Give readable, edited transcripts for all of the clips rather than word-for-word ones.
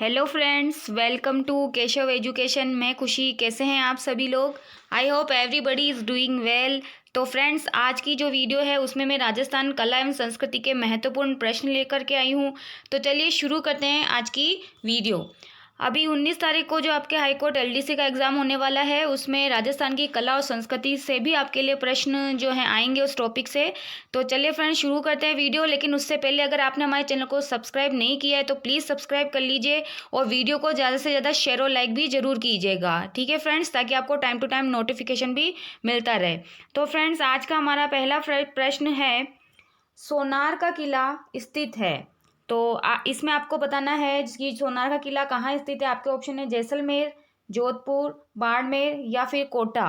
Hello friends, welcome to Keshav education. मैं खुशी। कैसे हैं आप सभी लोग? I hope everybody is doing well. तो फ्रेंड्स, आज की जो वीडियो है उसमें मैं राजस्थान कला एवं संस्कृति के महत्वपूर्ण प्रश्न लेकर के आई हूँ। तो चलिए शुरू करते हैं आज की वीडियो। अभी 19 तारीख को जो आपके हाईकोर्ट एलडीसी का एग्ज़ाम होने वाला है, उसमें राजस्थान की कला और संस्कृति से भी आपके लिए प्रश्न जो हैं आएंगे उस टॉपिक से। तो चलिए फ्रेंड्स, शुरू करते हैं वीडियो। लेकिन उससे पहले अगर आपने हमारे चैनल को सब्सक्राइब नहीं किया है तो प्लीज़ सब्सक्राइब कर लीजिए और वीडियो को ज़्यादा से ज़्यादा शेयर और लाइक भी ज़रूर कीजिएगा। ठीक है फ्रेंड्स, ताकि आपको टाइम टू टाइम नोटिफिकेशन भी मिलता रहे। तो फ्रेंड्स, आज का हमारा पहला प्रश्न है, सोनार का किला स्थित है। तो इसमें आपको बताना है कि सोनार का किला कहाँ स्थित है। आपके ऑप्शन है जैसलमेर, जोधपुर, बाड़मेर या फिर कोटा।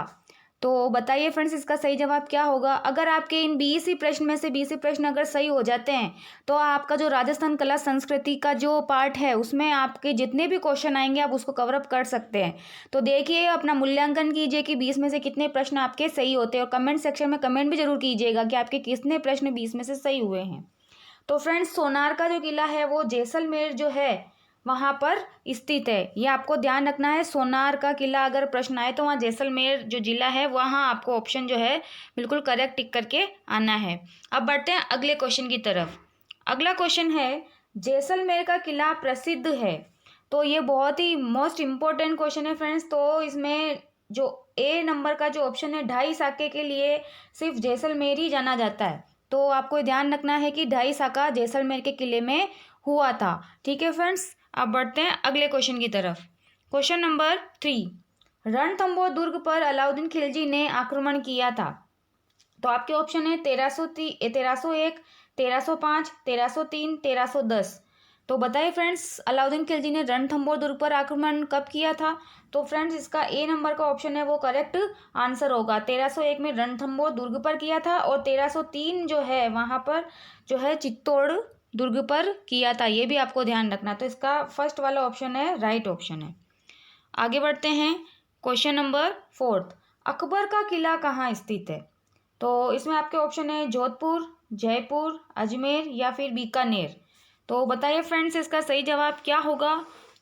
तो बताइए फ्रेंड्स, इसका सही जवाब क्या होगा। अगर आपके इन 20 ही प्रश्न में से 20 ही प्रश्न अगर सही हो जाते हैं तो आपका जो राजस्थान कला संस्कृति का जो पार्ट है उसमें आपके जितने भी क्वेश्चन आएंगे आप उसको कवर अप कर सकते हैं। तो देखिए, अपना मूल्यांकन कीजिए कि 20 में से कितने प्रश्न आपके सही होते हैं और कमेंट सेक्शन में कमेंट भी जरूर कीजिएगा कि आपके कितने प्रश्न 20 में से सही हुए हैं। तो फ्रेंड्स, सोनार का जो किला है वो जैसलमेर जो है वहाँ पर स्थित है। ये आपको ध्यान रखना है। सोनार का किला अगर प्रश्न आए तो वहाँ जैसलमेर जो जिला है वहाँ आपको ऑप्शन जो है बिल्कुल करेक्ट टिक करके आना है। अब बढ़ते हैं अगले क्वेश्चन की तरफ। अगला क्वेश्चन है, जैसलमेर का किला प्रसिद्ध है। तो ये बहुत ही मोस्ट इम्पोर्टेंट क्वेश्चन है फ्रेंड्स। तो इसमें जो ए नंबर का जो ऑप्शन है, 2.5 साके के लिए सिर्फ जैसलमेर ही जाना जाता है। तो आपको ध्यान रखना है कि 2.5 साका जैसलमेर के किले में हुआ था। ठीक है फ्रेंड्स, अब बढ़ते हैं अगले क्वेश्चन की तरफ। क्वेश्चन नंबर 3, रणथंभौर दुर्ग पर अलाउद्दीन खिलजी ने आक्रमण किया था। तो आपके ऑप्शन है 1301, 1305, 1303, 1310। तो बताइए फ्रेंड्स, अलाउद्दीन खिलजी ने रणथंभौर दुर्ग पर आक्रमण कब किया था। तो फ्रेंड्स, इसका ए नंबर का ऑप्शन है वो करेक्ट आंसर होगा। 1301 में रणथंभौर दुर्ग पर किया था और 1303 जो है वहाँ पर जो है चित्तौड़ दुर्ग पर किया था। ये भी आपको ध्यान रखना। तो इसका फर्स्ट वाला ऑप्शन है राइट ऑप्शन है। आगे बढ़ते हैं। क्वेश्चन नंबर 4, अकबर का किला कहाँ स्थित है। तो इसमें आपके ऑप्शन है जोधपुर, जयपुर, अजमेर या फिर बीकानेर। तो बताइए फ्रेंड्स, इसका सही जवाब क्या होगा।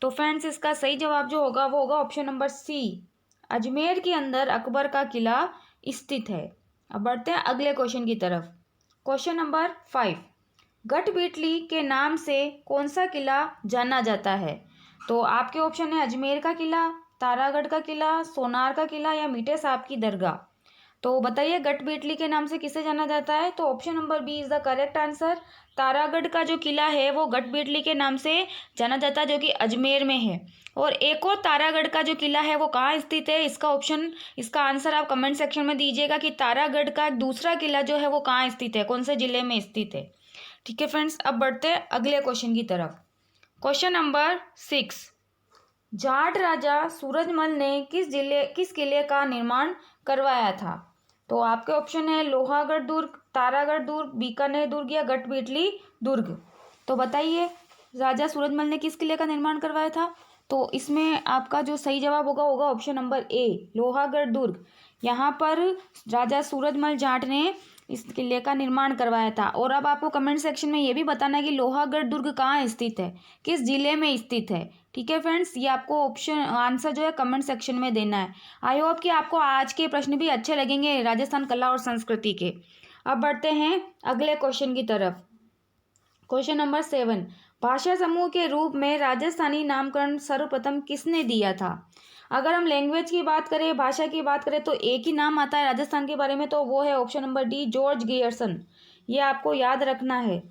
तो फ्रेंड्स, इसका सही जवाब जो होगा वो होगा ऑप्शन नंबर सी, अजमेर के अंदर अकबर का किला स्थित है। अब बढ़ते हैं अगले क्वेश्चन की तरफ। क्वेश्चन नंबर 5, गढ़बीटली के नाम से कौन सा किला जाना जाता है। तो आपके ऑप्शन है अजमेर का किला, तारागढ़ का किला, सोनार का किला या मीठे साहब की दरगाह। तो बताइए, गढ़बीटली के नाम से किसे जाना जाता है। तो option number B is the correct answer. Taragarh का जो किला है वो गढ़बीटली के नाम से जाना जाता है, जो कि अजमेर में है। और एक और तारागढ़ का जो किला है वो कहाँ स्थित है, इसका आंसर आप कमेंट सेक्शन में दीजिएगा कि तारागढ़ का दूसरा किला जो है वो कहाँ स्थित है, कौन से जिले में स्थित है। ठीक है फ्रेंड्स, अब बढ़ते हैं अगले क्वेश्चन की तरफ। क्वेश्चन नंबर 6, जाट राजा सूरजमल ने किस किले का निर्माण करवाया था। तो आपके ऑप्शन है लोहागढ़ दुर्ग, तारागढ़ दुर्ग, बीकानेर दुर्ग या गढ़बीटली दुर्ग। तो बताइए, राजा सूरजमल ने किस किले का निर्माण करवाया था। तो इसमें आपका जो सही जवाब होगा होगा ऑप्शन नंबर ए, लोहागढ़ दुर्ग। यहाँ पर राजा सूरजमल जाट ने इस किले का निर्माण करवाया था। और अब आपको कमेंट सेक्शन में ये भी बताना है कि लोहागढ़ दुर्ग कहाँ स्थित है, किस जिले में स्थित है। ठीक है फ्रेंड्स, ये आपको ऑप्शन आंसर जो है कमेंट सेक्शन में देना है। आई होप कि आपको आज के प्रश्न भी अच्छे लगेंगे राजस्थान कला और संस्कृति के। अब बढ़ते हैं अगले क्वेश्चन की तरफ। क्वेश्चन नंबर 7, भाषा समूह के रूप में राजस्थानी नामकरण सर्वप्रथम किसने दिया था। अगर हम लैंग्वेज की बात करें, भाषा की बात करें, तो एक ही नाम आता है राजस्थान के बारे में, तो वो है option number D, George Grierson. ये आपको याद रखना है।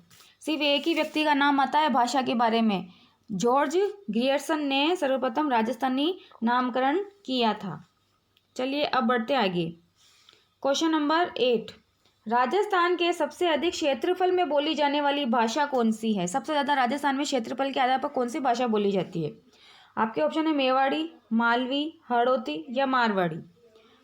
सिर्फ एक ही व्यक्ति का नाम आता है भाषा के बारे में, जॉर्ज ग्रियर्सन ने सर्वप्रथम राजस्थानी नामकरण किया था। चलिए अब बढ़ते आगे। क्वेश्चन नंबर 8, राजस्थान के सबसे अधिक क्षेत्रफल में बोली जाने वाली भाषा कौन सी है। सबसे ज़्यादा राजस्थान में क्षेत्रफल के आधार पर कौन सी भाषा बोली जाती है। आपके ऑप्शन है मेवाड़ी, मालवी, हड़ौती या मारवाड़ी।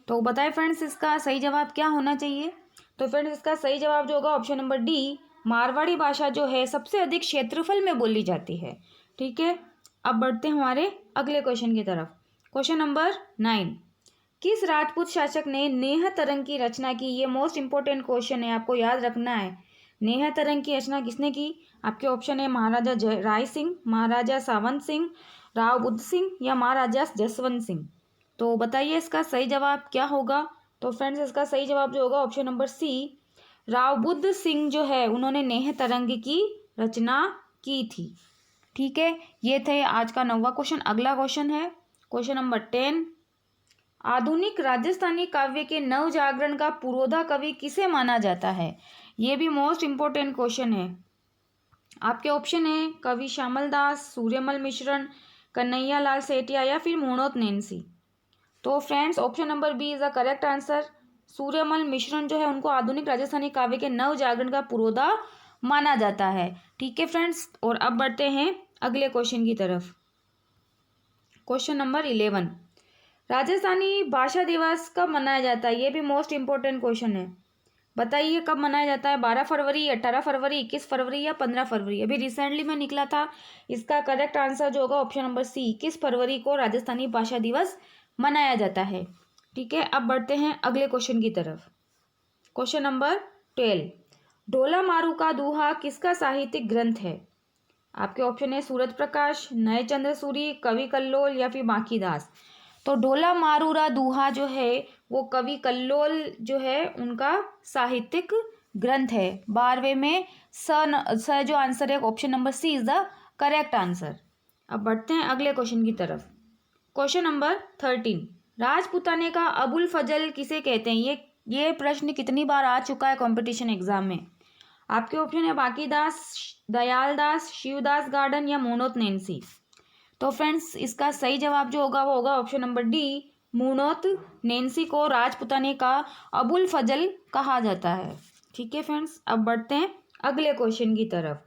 तो बताएं फ्रेंड्स, इसका सही जवाब क्या होना चाहिए। तो फ्रेंड्स, इसका सही जवाब जो होगा ऑप्शन नंबर डी, मारवाड़ी भाषा जो है सबसे अधिक क्षेत्रफल में बोली जाती है। ठीक है, अब बढ़ते हैं हमारे अगले क्वेश्चन की तरफ। क्वेश्चन नंबर 9, किस राजपूत शासक ने नेह तरंग की रचना की। ये मोस्ट इंपॉर्टेंट क्वेश्चन है, आपको याद रखना है। नेह तरंग की रचना किसने की? आपके ऑप्शन है महाराजा जय राय सिंह, महाराजा सावंत सिंह, राव बुद्ध सिंह या महाराजा जसवंत सिंह। तो बताइए इसका सही जवाब क्या होगा? तो फ्रेंड्स इसका सही जवाब जो होगा option number C, Rao Budh Singh जो है उन्होंने नेह तरंग की रचना की थी। ठीक है, ये थे आज का 9वां क्वेश्चन। अगला क्वेश्चन है क्वेश्चन नंबर 10। आधुनिक राजस्थानी काव्य के नव जागरण का पुरोधा कवि किसे माना जाता है? ये भी मोस्ट इम्पोर्टेंट क्वेश्चन है। आपके ऑप्शन है कवि श्यामल दास, सूर्यमल मिश्रण, कन्हैया लाल सेठिया या फिर मूणोत नैन्सी। तो friends option number B is the correct answer. Suryamal Mishran जो है उनको आधुनिक राजस्थानी काव्य के नव जागरण का पुरोधा माना जाता है। ठीक है फ्रेंड्स, और अब बढ़ते हैं अगले क्वेश्चन की तरफ। क्वेश्चन नंबर 11, राजस्थानी भाषा दिवस कब मनाया जाता है? ये भी मोस्ट इम्पोर्टेंट क्वेश्चन है। बताइए कब मनाया जाता है? 12 फरवरी, 18 फरवरी, 21 फरवरी या 15 फरवरी? अभी रिसेंटली में निकला था। इसका करेक्ट आंसर जो होगा ऑप्शन नंबर सी, 21 फरवरी को राजस्थानी भाषा दिवस मनाया जाता है। ठीक है, अब बढ़ते हैं अगले क्वेश्चन की तरफ। क्वेश्चन नंबर 12, ढोला मारू का दूहा किसका साहित्यिक ग्रंथ है? आपके ऑप्शन है सूरज प्रकाश, नए चंद्र सूरी, कवि कल्लोल या फिर बांकीदास। तो ढोला मारूरा दूहा जो है वो कवि कल्लोल जो है उनका साहित्यिक ग्रंथ है। 12वें में स जो आंसर है option number C is the correct answer. अब बढ़ते हैं अगले क्वेश्चन की तरफ। क्वेश्चन नंबर 13, राजपुताने का अबुल फजल किसे कहते हैं? ये प्रश्न कितनी बार आ चुका है कंपटीशन एग्जाम में। आपके ऑप्शन है बांकीदास, दयालदास, शिवदास गार्डन या मूणोत नैन्सी। तो फ्रेंड्स इसका सही जवाब जो होगा वो होगा ऑप्शन नंबर डी, मूणोत नैन्सी को राजपुताने का अबुल फजल कहा जाता है। ठीक है फ्रेंड्स, अब बढ़ते हैं अगले क्वेश्चन की तरफ।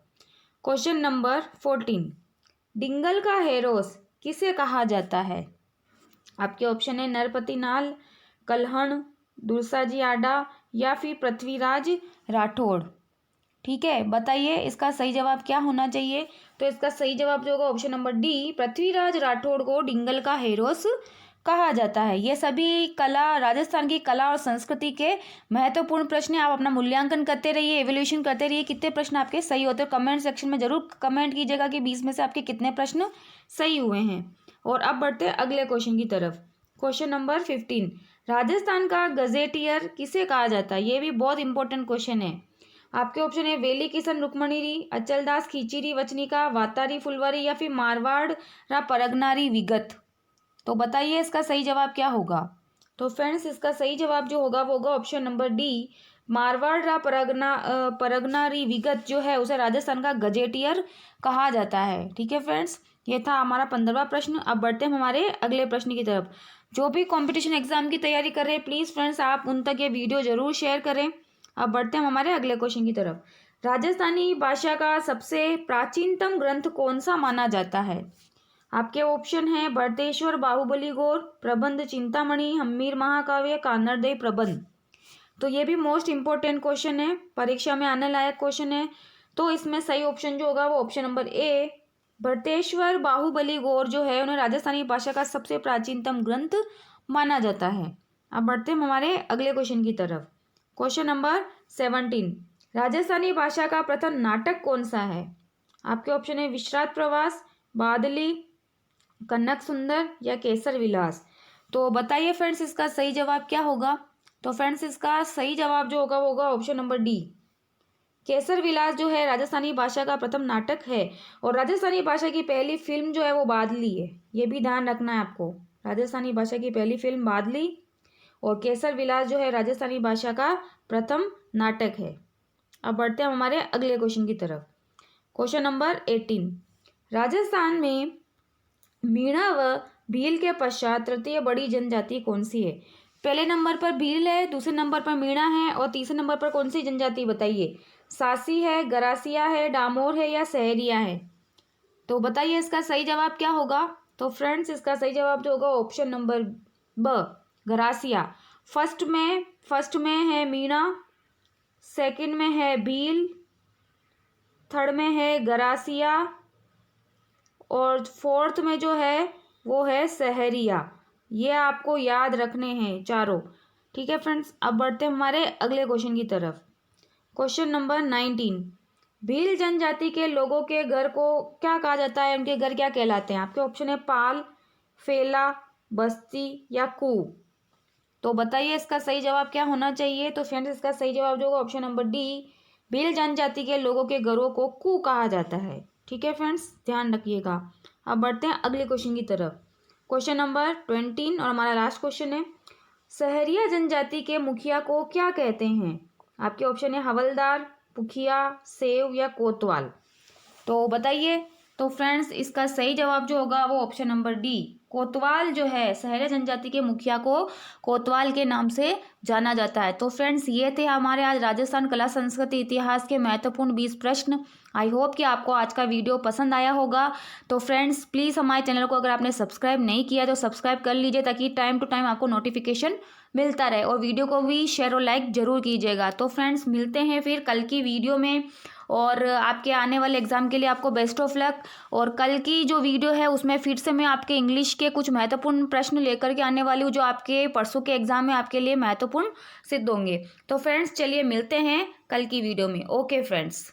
क्वेश्चन नंबर 14, डिंगल का हेरोस किसे कहा जाता है? आपके ऑप्शन है नरपति नाल, कल्हण, दुर्साजी आडा या फिर पृथ्वीराज राठौड़। ठीक है, बताइए इसका सही जवाब क्या होना चाहिए? तो इसका सही जवाब जो होगा option number D, Prithviraj Rathore को डिंगल का हेरोस कहा जाता है। ये सभी कला, राजस्थान की कला और संस्कृति के महत्वपूर्ण प्रश्न हैं। आप अपना मूल्यांकन करते रहिए, एवोल्यूशन करते रहिए, कितने प्रश्न आपके सही होते हैं कमेंट सेक्शन में जरूर कमेंट कीजिएगा कि 20 में से आपके कितने प्रश्न सही हुए हैं। और अब बढ़ते हैं अगले क्वेश्चन की तरफ। क्वेश्चन नंबर 15, राजस्थान का गजेटियर किसे कहा जाता है? ये भी बहुत इंपॉर्टेंट क्वेश्चन है। आपके ऑप्शन है वेली किशन रुक्मणीरी, अचलदास खींचीरी वचनिका, वातारी फुलवारी या फिर मारवाड़ रा परगनारी विगत। तो बताइए इसका सही जवाब क्या होगा? तो फ्रेंड्स इसका सही जवाब जो होगा वो होगा ऑप्शन नंबर डी, मारवाड़ रा परगनारी विगत जो है उसे राजस्थान का गजेटियर कहा जाता है। ठीक है फ्रेंड्स, ये था हमारा 15वां प्रश्न। अब बढ़ते हैं हमारे अगले प्रश्न की तरफ। जो भी कंपटीशन एग्जाम की तैयारी कर रहे हैं प्लीज़ फ्रेंड्स आप उन तक ये वीडियो जरूर शेयर करें। अब बढ़ते हैं हमारे अगले क्वेश्चन की तरफ। राजस्थानी भाषा का सबसे प्राचीनतम ग्रंथ कौन सा माना जाता है? आपके ऑप्शन हैं भरतेश्वर बाहुबली गौर, प्रबंध चिंतामणि, हम्मीर महाकाव्य, कान्नड़देव प्रबंध। तो ये भी मोस्ट इंपॉर्टेंट क्वेश्चन है, परीक्षा में आने लायक क्वेश्चन है। तो इसमें सही ऑप्शन जो होगा वो option number A, Bharateshwar Bahubali गौर जो है उन्हें राजस्थानी भाषा का सबसे प्राचीनतम ग्रंथ माना जाता है। अब बढ़ते हैं हमारे अगले क्वेश्चन की तरफ। क्वेश्चन नंबर 17, राजस्थानी भाषा का प्रथम नाटक कौन सा है? आपके ऑप्शन है विश्रात प्रवास, बादली, कनक सुंदर या केसर विलास। तो बताइए फ्रेंड्स इसका सही जवाब क्या होगा? तो फ्रेंड्स इसका सही जवाब जो होगा वो होगा ऑप्शन नंबर डी, केसर विलास जो है राजस्थानी भाषा का प्रथम नाटक है। और राजस्थानी भाषा की पहली फिल्म जो है वो बादली है, ये भी ध्यान रखना है आपको। राजस्थानी भाषा की पहली फिल्म बादली और केसर विलास जो है राजस्थानी भाषा का प्रथम नाटक है। अब बढ़ते हैं हमारे अगले क्वेश्चन की तरफ। क्वेश्चन नंबर 18, राजस्थान में मीणा व भील के पश्चात तृतीय बड़ी जनजाति कौन सी है? पहले नंबर पर भील है, दूसरे नंबर पर मीणा है और तीसरे नंबर पर कौन सी जनजाति बताइए? सासी है, गरासिया है, डामोर है या सहरिया है? तो बताइए इसका सही जवाब क्या होगा? तो फ्रेंड्स इसका सही जवाब जो होगा ऑप्शन नंबर ब, गरासिया। फर्स्ट में है मीणा, सेकंड में है भील, थर्ड में है गरासिया और फोर्थ में जो है वो है सहरिया। ये आपको याद रखने हैं चारों। ठीक है फ्रेंड्स, अब बढ़ते हैं हमारे अगले क्वेश्चन की तरफ। क्वेश्चन नंबर 19, भील जनजाति के लोगों के घर को क्या कहा जाता है, उनके घर क्या कहलाते हैं? आपके ऑप्शन है पाल, फेला, बस्ती या कू। तो बताइए इसका सही जवाब क्या होना चाहिए। तो फ्रेंड्स इसका सही जवाब जो होगा ऑप्शन नंबर डी, भील जनजाति के लोगों के घरों को कू कहा जाता है। ठीक है फ्रेंड्स, ध्यान रखिएगा। अब बढ़ते हैं अगले क्वेश्चन की तरफ। क्वेश्चन नंबर 20 और हमारा लास्ट क्वेश्चन है, सहरिया जनजाति के मुखिया को क्या कहते हैं? आपके ऑप्शन है हवलदार, पुखिया, सेव या कोतवाल। तो बताइए। तो फ्रेंड्स इसका सही जवाब जो होगा वो ऑप्शन नंबर डी, कोतवाल जो है, सहरिया जनजाति के मुखिया को कोतवाल के नाम से जाना जाता है। तो फ्रेंड्स ये थे हमारे आज राजस्थान कला संस्कृति इतिहास के महत्वपूर्ण 20 प्रश्न। आई होप कि आपको आज का वीडियो पसंद आया होगा। तो फ्रेंड्स प्लीज़ हमारे चैनल को अगर आपने सब्सक्राइब नहीं किया तो सब्सक्राइब कर लीजिए, ताकि टाइम टू टाइम आपको नोटिफिकेशन मिलता रहे, और वीडियो को भी शेयर और लाइक जरूर कीजिएगा। तो फ्रेंड्स मिलते हैं फिर कल की वीडियो में, और आपके आने वाले एग्ज़ाम के लिए आपको बेस्ट ऑफ लक। और कल की जो वीडियो है उसमें फिर से मैं आपके इंग्लिश के कुछ महत्वपूर्ण प्रश्न लेकर के आने वाली हूँ, जो आपके परसों के एग्ज़ाम में आपके लिए महत्वपूर्ण सिद्ध होंगे। तो फ्रेंड्स चलिए मिलते हैं कल की वीडियो में। Okay friends.